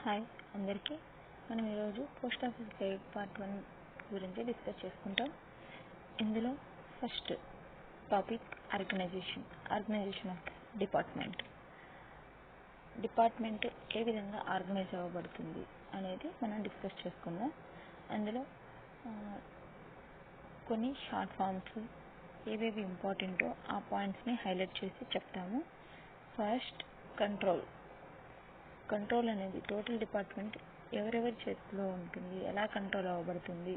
Hi అందరికీ. మనం ఈరోజు పోస్ట్ ఆఫీస్ గైడ్ పార్ట్ 1 గురించి డిస్కస్ చేసుకుంటాం. ఇందులో first topic organisation of department ఏ విధంగా ఆర్గనైజ్ అవ్వబడుతుంది అనేది మనం డిస్కస్ చేసుకుందాం. అందులో కొన్ని షార్ట్ ఫామ్స్ ఏవేవి ఇంపార్టెంటో ఆ పాయింట్స్ని హైలైట్ చేసి చెప్తాము. ఫస్ట్ కంట్రోల్ అనేది టోటల్ డిపార్ట్మెంట్ ఎవరెవరి చేతిలో ఉంటుంది, ఎలా కంట్రోల్ అవ్వబడుతుంది,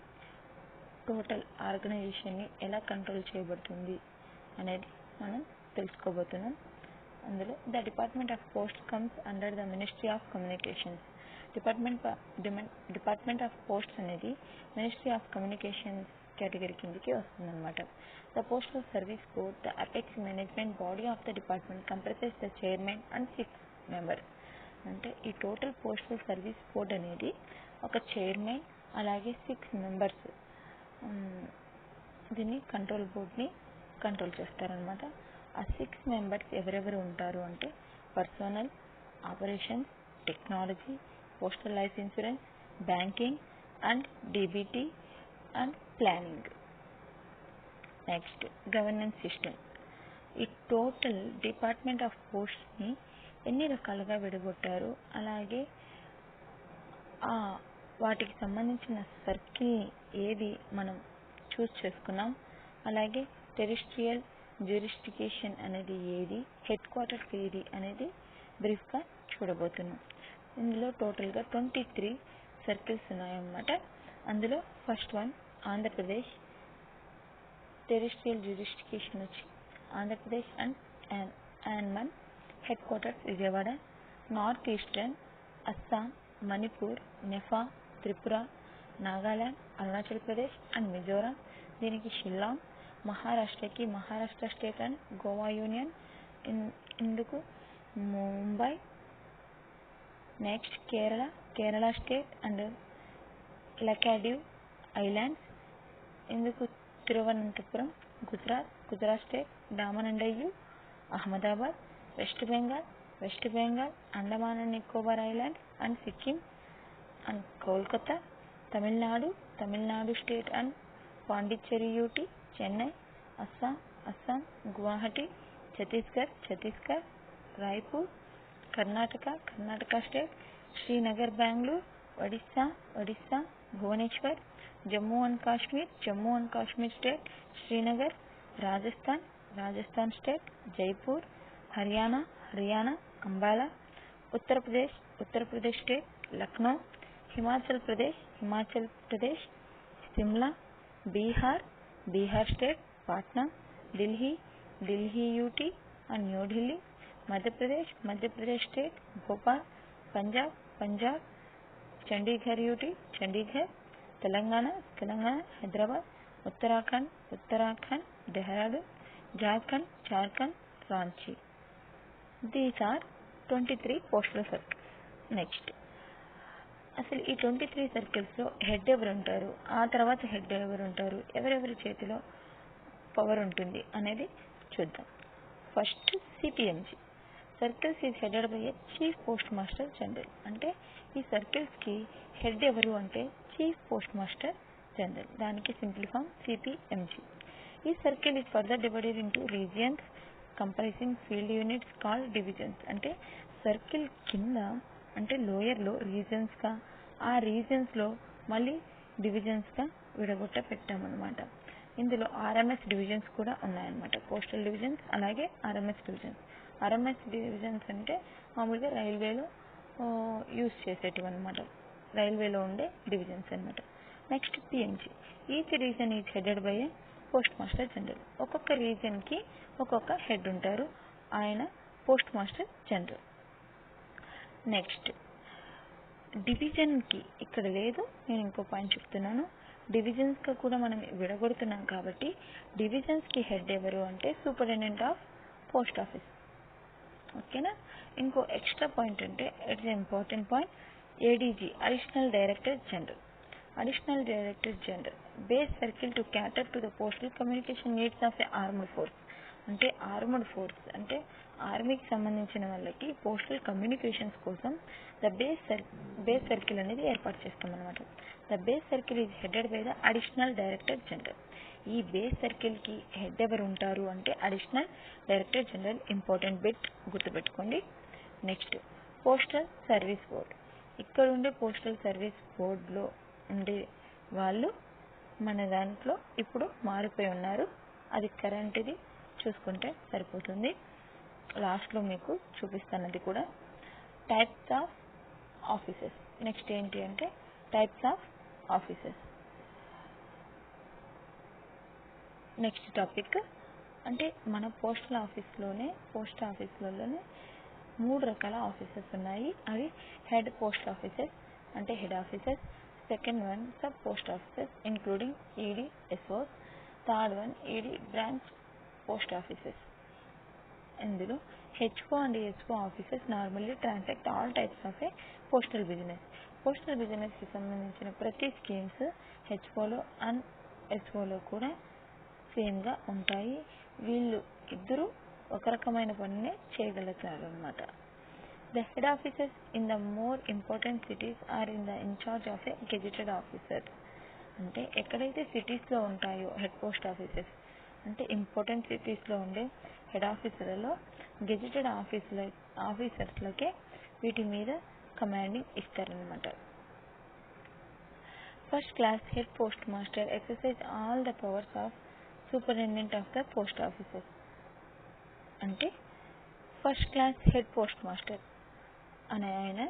టోటల్ ఆర్గనైజేషన్ని ఎలా కంట్రోల్ చేయబడుతుంది అనేది మనం తెలుసుకోబోతున్నాం. అందులో the department of post comes under the ministry of communications. Department of posts అనేది మినిస్ట్రీ ఆఫ్ కమ్యూనికేషన్స్ కేటగిరీ కిందకి వస్తుందన్నమాట. The postal service board, the apex management body of the department, comprises the chairman and 6 members. అంటే ఈ total postal service board అనేది ఒక chairman అలాగే 6 members దీన్ని control బోర్డ్ని control చేస్తారనమాట. ఆ 6 మెంబర్స్ ఎవరెవరు ఉంటారు అంటే personal, operations, technology, postal life insurance, banking and DBT and planning. Next governance system. ఈ టోటల్ డిపార్ట్మెంట్ ఆఫ్ పోస్ట్ని ఎన్ని రకాలుగా విడగొట్టారు, అలాగే వాటికి సంబంధించిన సర్కిల్ ఏది మనం చూస్ చేసుకున్నాం, అలాగే టెరిస్ట్రియల్ జ్యూరిస్డిక్షన్ అనేది ఏది, హెడ్ క్వార్టర్స్ ఏది అనేది బ్రీఫ్గా చూడబోతున్నాం. ఇందులో టోటల్గా 23 సర్కిల్స్ ఉన్నాయన్నమాట. అందులో first one Andhra Pradesh. Terrestrial jurisdiction వచ్చి Andhra Pradesh and Andaman, head quarters Vijayawada. North eastern Assam, Manipur, Nepal, Tripura, Nagaland, Arunachal Pradesh and Mizoram. దీనికి Shillong. మహారాష్ట్రకి Maharashtra state and Goa union, ఇందుకు Mumbai. Next Kerala state and Lakshadweep islands, ఇందుకు Thiruvananthapuram. Gujarat state, Daman and Diu, Ahmedabad. West Bengal, Andaman and Nicobar islands and Sikkim and Kolkata. Tamil Nadu state and Pondicherry UT, Chennai. Assam, Guwahati. Chhattisgarh, Raipur. Karnataka state, Srinagar, Bengaluru. Odisha, Bhubaneswar. Jammu and Kashmir state, Srinagar. Rajasthan state, Jaipur. Haryana, Ambala. Uttar Pradesh state, Lucknow. Himachal Pradesh, Shimla. Bihar state, Patna. Delhi UT and New Delhi. Madhya Pradesh state, Bhopal. Punjab, Chandigarh UT, Telangana, Hyderabad. Uttarakhand, Dehradun. Jharkhand, Ranchi. These are 23 postal circles. Next అసలు ఈ 23 సర్కిల్స్లో head ఎవరు ఉంటారు, ఆ తర్వాత head ఎవరు ఉంటారు, ఎవరెవరి చేతిలో పవర్ ఉంటుంది అనేది చూద్దాం. First CPMG circles is headed by a chief postmaster general. అంటే ఈ సర్కిల్స్కి హెడ్ ఎవరు అంటే చీఫ్ పోస్ట్ మాస్టర్ జనరల్. దానికి సింపుల్ ఫామ్ సిపిఎంజి. ఈ circle is further divided into regions comprising field units called divisions. అంటే సర్కిల్ కింద అంటే లోయర్లో రీజన్స్గా, ఆ రీజన్స్లో మళ్ళీ డివిజన్స్గా పెట్టామన్నమాట. ఇందులో ఆర్ఎంఎస్ డివిజన్స్ కూడా ఉన్నాయన్నమాట. పోస్టల్ డివిజన్స్ అలాగే ఆర్ఎంఎస్ డివిజన్స్ అంటే మామూలుగా రైల్వేలో యూజ్ చేసేటివి అనమాట. రైల్వేలో ఉండే డివిజన్స్ అనమాట. Next PMG. Each region is headed by a postmaster general. ఒక్కొక్క రీజన్కి ఒక్కొక్క హెడ్ ఉంటారు, ఆయన పోస్ట్ మాస్టర్ జనరల్. నెక్స్ట్ డివిజన్కి ఇక్కడ లేదు, నేను ఇంకో పాయింట్ చెప్తున్నాను. డివిజన్స్గా కూడా మనం విడగొడుతున్నాం కాబట్టి డివిజన్స్కి హెడ్ ఎవరు అంటే సూపరింటెండెంట్ ఆఫ్ పోస్ట్ ఆఫీస్. ఓకేనా. ఇంకో ఎక్స్ట్రా పాయింట్ అంటే it's important point, ADG additional director general base circle to cater to the postal communication needs of a armed force. అంటే ఆర్మడ్ ఫోర్స్ అంటే ఆర్మీకి సంబంధించిన వాళ్ళకి పోస్టల్ కమ్యూనికేషన్స్ కోసం ద బేస్ సర్కిల్ అనేది ఏర్పాటు చేస్తాం అనమాట. The base circle is headed by the additional director general. ఈ బేస్ సర్కిల్కి హెడ్ ఎవరు ఉంటారు అంటే additional director general. Important bit గుర్తుపెట్టుకోండి. Next postal service board. ఇక్కడ ఉండే పోస్టల్ సర్వీస్ బోర్డులో ఉండే వాళ్ళు మన దాంట్లో ఇప్పుడు మారిపోయి ఉన్నారు. అది కరెంట్ది చూసుకుంటే సరిపోతుంది. లాస్ట్లో మీకు చూపిస్తాను అది కూడా. Types of offices. నెక్స్ట్ ఏంటి అంటే types of offices. Next topic అంటే మన పోస్ట్ ఆఫీస్లోనే 3 రకాల ఆఫీసెస్ ఉన్నాయి. అవి హెడ్ పోస్ట్ ఆఫీసెస్ అంటే head offices, second one sub post offices including ED, SOs, third one ED branch post offices. ఇందులో HO and SO offices normally transact all types of a postal business. Postal బిజినెస్కి సంబంధించిన ప్రతి schemes హెచ్ఓలో and ఎస్ఓలో కూడా సేమ్గా ఉంటాయి. వీళ్ళు ఇద్దరు ఒక రకమైన పనినే చేయగలుగుతారు అన్నమాట. The head offices in the more important cities are in the in charge of a gazetted officer. అంటే ఎక్కడైతే సిటీస్లో ఉంటాయో హెడ్ పోస్ట్ ఆఫీసెస్ అంటే ఇంపార్టెంట్ సిటీస్లో ఉండే హెడ్ ఆఫీసర్లలో గెజిటెడ్ ఆఫీసర్స్లకే వీటి మీద కమాండింగ్ ఇస్తారనమాట. First class head postmaster exercise all the powers of superintendent of the post offices. అంటే first class head postmaster అనే ఆయన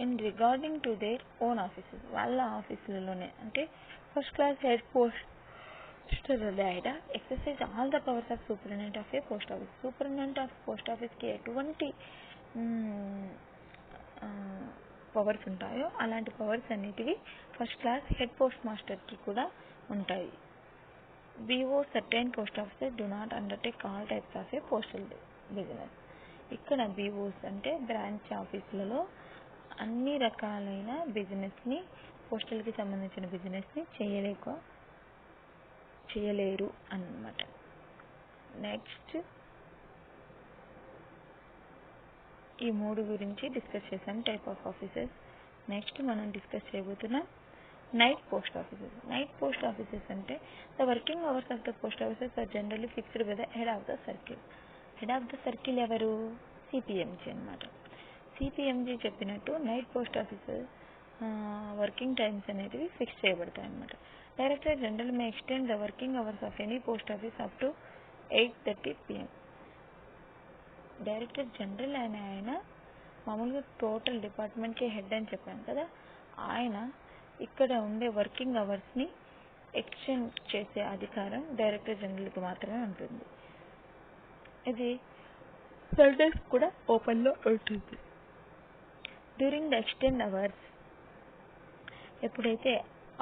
in regarding to their own offices వాళ్ళ ఆఫీసులలోనే అంటే first class head postmaster ఆయన exercise all the powers of superintendent of a post office. Superintendent of post ఆఫీస్కి ఎటువంటి powers ఉంటాయో అలాంటి పవర్స్ అన్నిటివి ఫస్ట్ క్లాస్ హెడ్ పోస్ట్ మాస్టర్కి కూడా ఉంటాయి. BO certain post offices do not undertake all types of a postal business. ఇక్కడ BOs అంటే బ్రాంచ్ ఆఫీసులలో అన్ని రకాలైన బిజినెస్ని పోస్టల్కి సంబంధించిన బిజినెస్ని చేయలేరు అన్నమాట. నెక్స్ట్ ఈ 3 గురించి డిస్కస్ చేసాం టైప్ ఆఫ్ ఆఫీసెస్. నెక్స్ట్ మనం డిస్కస్ చేయబోతున్నాం night post offices. Night post offices అంటే the working hours of the post offices are generally fixed by the head of the circle. Head of the circle ఎవరు? CPMG అనమాట. CPMG చెప్పినట్టు night post offices working times అనేటివి fix చేయబడతాయి అన్నమాట. Director general may extend the working hours of any post office up to 8:30 PM. Director general ఆయన మామూలుగా total డిపార్ట్మెంట్కి head అని చెప్పాను కదా, ఆయన ఇక్కడ ఉండే వర్కింగ్ అవర్స్ని ఎక్స్టెండ్ చేసే అధికారం డైరెక్టర్ జనరల్కి మాత్రమే ఉంటుంది. ఇది సండేస్ కూడా ఓపెన్లో ఉంటుంది. డ్యూరింగ్ ద ఎక్స్టెండ్ అవర్స్ ఎప్పుడైతే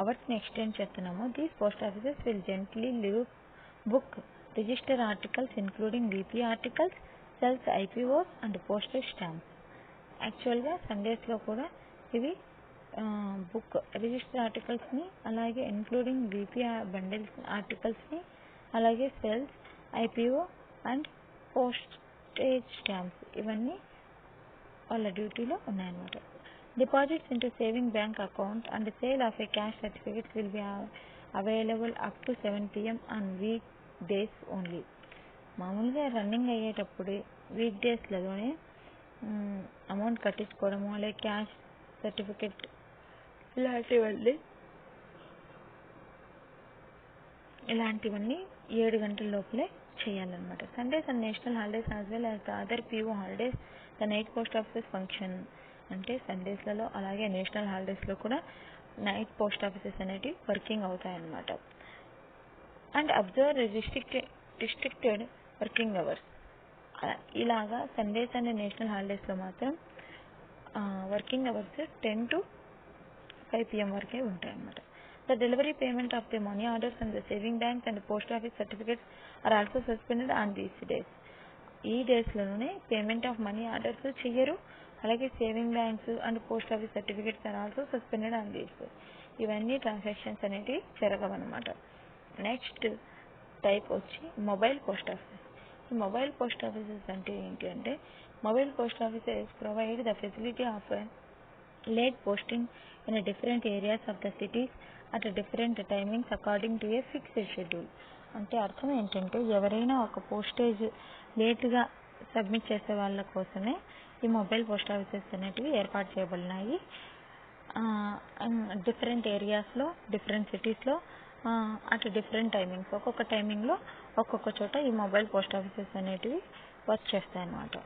అవర్స్ని ఎక్స్టెండ్ చేస్తున్నామో these post offices will gently leave book register articles including VP articles, cells, IPOs and postal stamps. యాక్చువల్గా సండేస్లో కూడా ఇవి బుక్ రిజిస్టర్ ఆర్టికల్స్ని అలాగే ఇంక్లూడింగ్ వీపీ బండిల్స్ ఆర్టికల్స్ని అలాగే cells, IPO and postage stamps ఇవన్నీ వాళ్ళ డ్యూటీలో ఉన్నాయన్నమాట. Deposits into saving bank account and sale of A cash certificates will be available up to 7 PM on week days only. మామూలుగా running అయ్యేటప్పుడే week డేస్లలోనే amount కట్టించుకోవడము అలాగే cash certificate ఇలాంటివన్నీ 7 గంటల లోపలే చేయాలన్నమాట. Sundays and national holidays as well as the other PO holidays the night post offices function. అంటే సండేస్లలో అలాగే national హాలిడేస్లో కూడా నైట్ పోస్ట్ ఆఫీసెస్ అనేటివి వర్కింగ్ అవుతాయన్నమాట. And observe restricted working hours. ఇలాగా సండేస్ అండ్ నేషనల్ హాలిడేస్లో మాత్రం వర్కింగ్ అవర్స్ 10 to 5 PM వరకే ఉంటాయన్నమాట. The delivery payment of the money orders and the saving banks and post office certificates are also suspended on these days. ఈ డేస్లోనే payment of money orders చెయ్యరు, అలాగే saving banks and post office certificates are also suspended on these. ఇవన్నీ transactions అనేవి జరగవన్నమాట. Next type వచ్చి mobile post office. ఈ mobile post offices అంటే ఏంటి అంటే mobile post offices provide the facility of late posting in a different areas of the cities at a different timings according to a fixed schedule. అంటే అర్థం ఏంటంటే ఎవరైనా ఒక postage లేట్గా సబ్మిట్ చేసే వాళ్ళ కోసమే ఈ మొబైల్ పోస్ట్ ఆఫీసెస్ అనేటివి ఏర్పాటు చేయబడినాయి. డిఫరెంట్ ఏరియాస్లో డిఫరెంట్ సిటీస్లో అట్ డిఫరెంట్ టైమింగ్స్, ఒక్కొక్క టైమింగ్లో ఒక్కొక్క చోట ఈ మొబైల్ పోస్ట్ ఆఫీసెస్ అనేటివి వర్క్ చేస్తాయి అన్నమాట.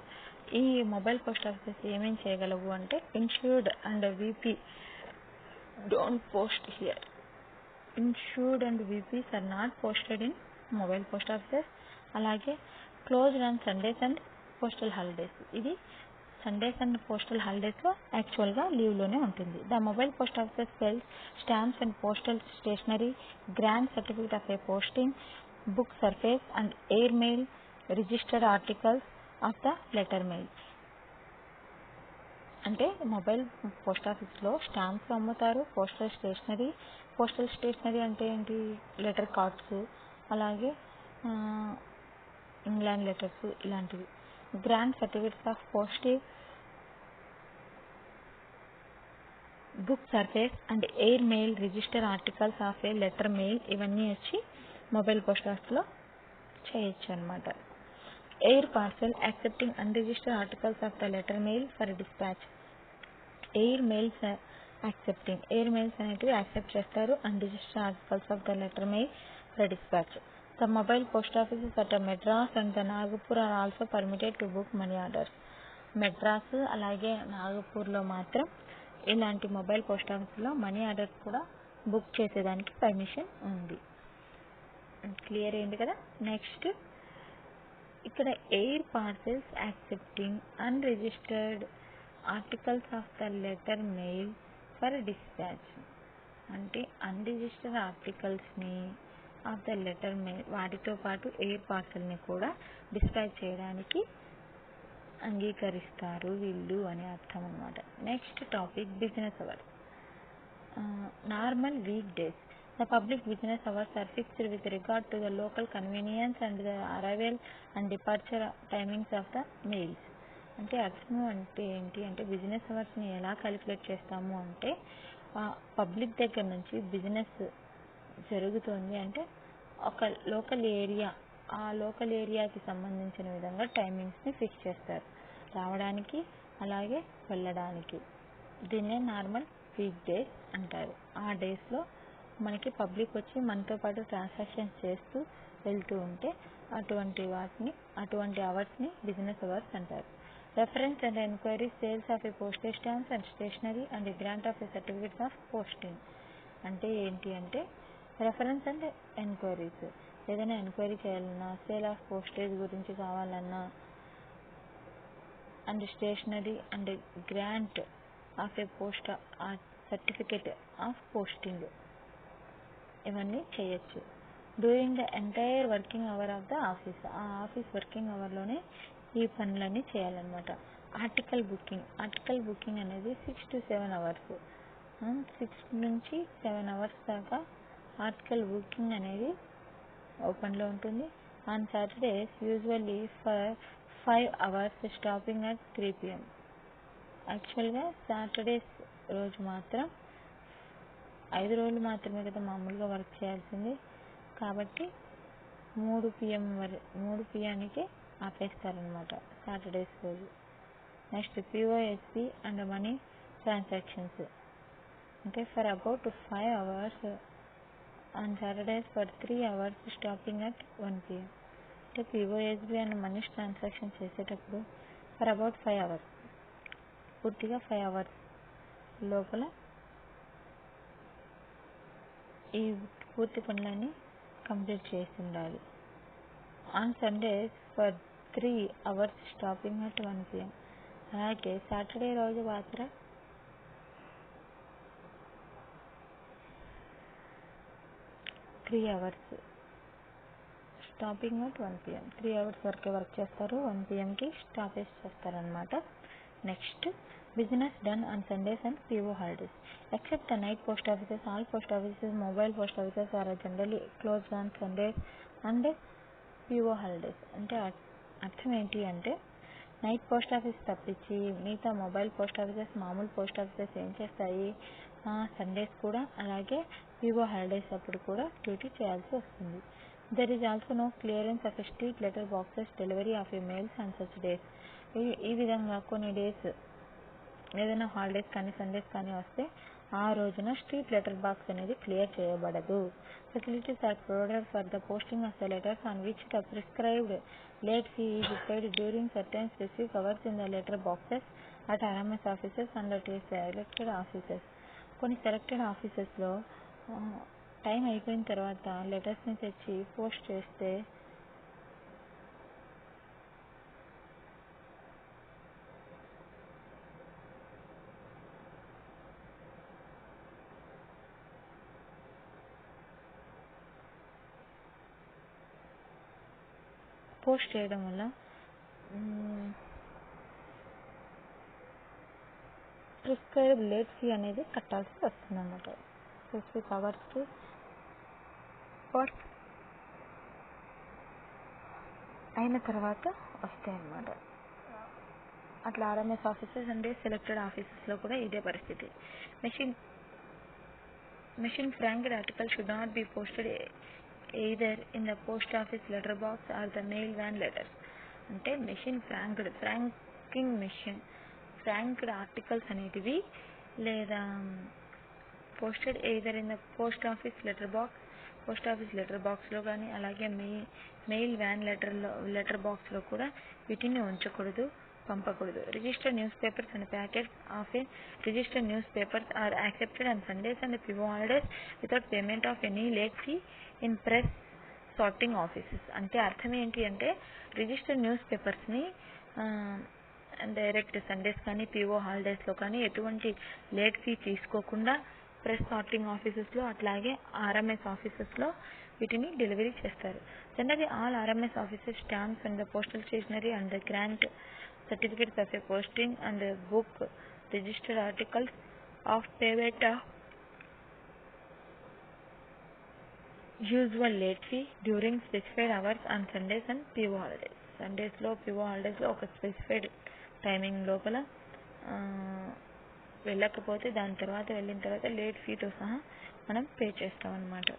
ఈ మొబైల్ పోస్ట్ ఆఫీసెస్ ఏమేం చేయగలవు అంటే insured and VP don't post here. Insured and VPs are not posted in mobile post offices. అలాగే closed on Sundays and postal holidays. ఇది సండేస్ అండ్ పోస్టల్ హాలిడేస్లో యాక్చువల్గా లీవ్లోనే ఉంటుంది. The mobile post offices sells stamps and postal stationery, grant certificate of a posting, book surface and air mail, registered articles of the letter mail. అంటే mobile post ఆఫీస్లో stamps అమ్ముతారు, postal stationery అంటే ఏంటి, letter cards, అలాగే England letters ఇలాంటివి, grand certificates of posting, book surface and air mail, register articles of A letter mail, ఇవన్నీ వచ్చి mobile post ఆఫీస్లో చేయొచ్చు అన్నమాట. Air parcel accepting unregistered articles of the letter mail for dispatch. Air mails అనేటివి accept చేస్తారు unregistered articles of the letter mail for dispatch. The mobile post offices at Madras and the Nagpur are also permitted to book money orders. Madras అలాగే నాగపూర్లో మాత్రం ఇలాంటి mobile post ఆఫీస్లో money orders కూడా book చేసేదానికి permission ఉంది. క్లియర్ అయింది కదా. నెక్స్ట్ ఇక్కడ air parcels accepting unregistered articles of the letter mail for dispatch. అంటే అన్రిజిస్టర్డ్ ఆర్టికల్స్ని ఆఫ్ ద లెటర్ మెయిల్ వాటితో పాటు ఎయిర్ పార్సల్ని కూడా డిస్పాచ్ చేయడానికి అంగీకరిస్తారు వీళ్ళు అని అర్థం అన్నమాట. Next topic business hours. Normal week days. The public business hours are fixed with regard to the local convenience and the arrival and departure timings of the mails. అంటే అర్థం అంటే ఏంటి అంటే బిజినెస్ అవర్స్ని ఎలా క్యాలిక్యులేట్ చేస్తాము అంటే పబ్లిక్ దగ్గర నుంచి బిజినెస్ జరుగుతుంది అంటే ఒక లోకల్ ఏరియా, ఆ లోకల్ ఏరియాకి సంబంధించిన విధంగా టైమింగ్స్ని ఫిక్స్ చేస్తారు రావడానికి అలాగే వెళ్ళడానికి. దీన్నే నార్మల్ వీక్ డేస్ అంటారు. ఆ డేస్లో మనకి పబ్లిక్ వచ్చి మనతో పాటు ట్రాన్సాక్షన్స్ చేస్తూ వెళ్తూ ఉంటే అటువంటి అవర్స్ని బిజినెస్ అవర్స్ అంటారు. Reference and enquiry, sales of a postage stamps and stationery and grant of a certificates of posting. అంటే ఏంటి అంటే రెఫరెన్స్ అండ్ ఎంక్వైరీస్, ఏదైనా ఎంక్వైరీ చేయాలన్నా, సేల్ ఆఫ్ పోస్టేజ్ గురించి కావాలన్నా, and stationery and grant of a post certificate of posting ఇవన్నీ చేయొచ్చు. During the entire working hour of the office, ఆ ఆఫీస్ వర్కింగ్ అవర్లోనే ఈ పనులన్నీ చేయాలన్నమాట. ఆర్టికల్ బుకింగ్ అనేది 6 to 7 అవర్స్, 6 నుంచి 7 అవర్స్ దాకా ఆర్టికల్ బుకింగ్ అనేది ఓపెన్లో ఉంటుంది. On Saturdays usually for 5 hours stopping at 3 PM. యాక్చువల్గా సాటర్డేస్ రోజు మాత్రం 5 రోజులు మాత్రమే కదా మామూలుగా వర్క్ చేయాల్సింది, కాబట్టి 3 PM ఆపేస్తారనమాట సాటర్డేస్ రోజు. Next POSP and money transactions అంటే for about 5 hours on Saturdays for 3 hours stopping at 1 PM. అంటే POSB అండ్ మనీ ట్రాన్సాక్షన్ చేసేటప్పుడు ఫర్ అబౌట్ 5 hours, పూర్తిగా 5 hours లోపల ఈ పూర్తి పనులన్నీ కంప్లీట్ చేసి ఉండాలి. On Sundays for 3 hours stopping at 1 PM. అలాగే సాటర్డే రోజు మాత్రం 3 hours stopping at 1 PM. 3 hours వరకే వర్క్ చేస్తారు, 1 PMకి స్టాపేజ్ చేస్తారనమాట. Next business done on Sundays and PO holidays. Except the night post offices, all post offices, mobile post offices are generally closed on Sundays and PO holidays. అంటే అర్థం ఏంటి అంటే night post office తప్పించి మిగతా mobile post offices, మామూలు post offices ఏం చేస్తాయి, Sundays కూడా అలాగే పిఓ హాలిడేస్ అప్పుడు కూడా డ్యూటీ చేయాల్సి వస్తుంది. There is also no clearance of street letter boxes delivery of mails and such days. ఈ విధంగా కొన్ని డేస్ ఏదైనా హాలిడేస్ కానీ సండేస్ కానీ వస్తే ఆ రోజున స్ట్రీట్ లెటర్ బాక్స్ అనేది క్లియర్ చేయబడదు. Facilities are provided for the posting of the letters on which the prescribed late fee is paid during certain specific hours in the letter boxes at RMS offices and at selected offices. కొన్ని selected ఆఫీసెస్లో time అయిపోయిన తర్వాత లెటర్స్ని తెచ్చి post చేస్తే post చేయడం వల్ల prescribe late fee అనేది కట్టాల్సి వస్తుంది అన్నమాట. స్పెసిఫిక్ అవర్స్కి పోస్ట్ అయిన తర్వాత వస్తాయి అన్నమాట. అట్లా ఆర్ఎంఎస్ ఆఫీసెస్ అంటే సెలెక్టెడ్ ఆఫీసెస్లో కూడా ఇదే పరిస్థితి. Machine franked article should not be posted either in the post office letter box or the mail van letters. అంటే మెషిన్ ఫ్రాంక్డ్ ఆర్టికల్స్ అనేటివి లేదా posted either in the post office letter బాక్స్లో కానీ అలాగే మెయిల్ వ్యాన్ లెటర్ బాక్స్లో కూడా వీటిని ఉంచకూడదు, పంపకూడదు. Registered newspapers and packets of a registered newspapers are accepted on Sundays and PO holidays without payment of any late fee in press sorting offices. అంటే అర్థం ఏంటి అంటే రిజిస్టర్డ్ న్యూస్ పేపర్స్ని డైరెక్ట్ సండేస్ కానీ పిఓ హాలిడేస్లో కానీ ఎటువంటి లేట్ ఫీ తీసుకోకుండా ప్రెస్ సార్టింగ్ ఆఫీసెస్లో అట్లాగే ఆర్ఎంఎస్ ఆఫీసెస్లో వీటిని డెలివరీ చేస్తారు. Generally all RMS offices stamps and postal stationery and grant certificates of a posting and book registered articles of payment of usual late fee during specified hours on Sundays and PO holidays. సండేస్లో PO హాలిడేస్లో ఒక specified timing లోపల వెళ్ళకపోతే దాని తర్వాత వెళ్ళిన తర్వాత late ఫీతో సహా మనం పే చేస్తాం అన్నమాట.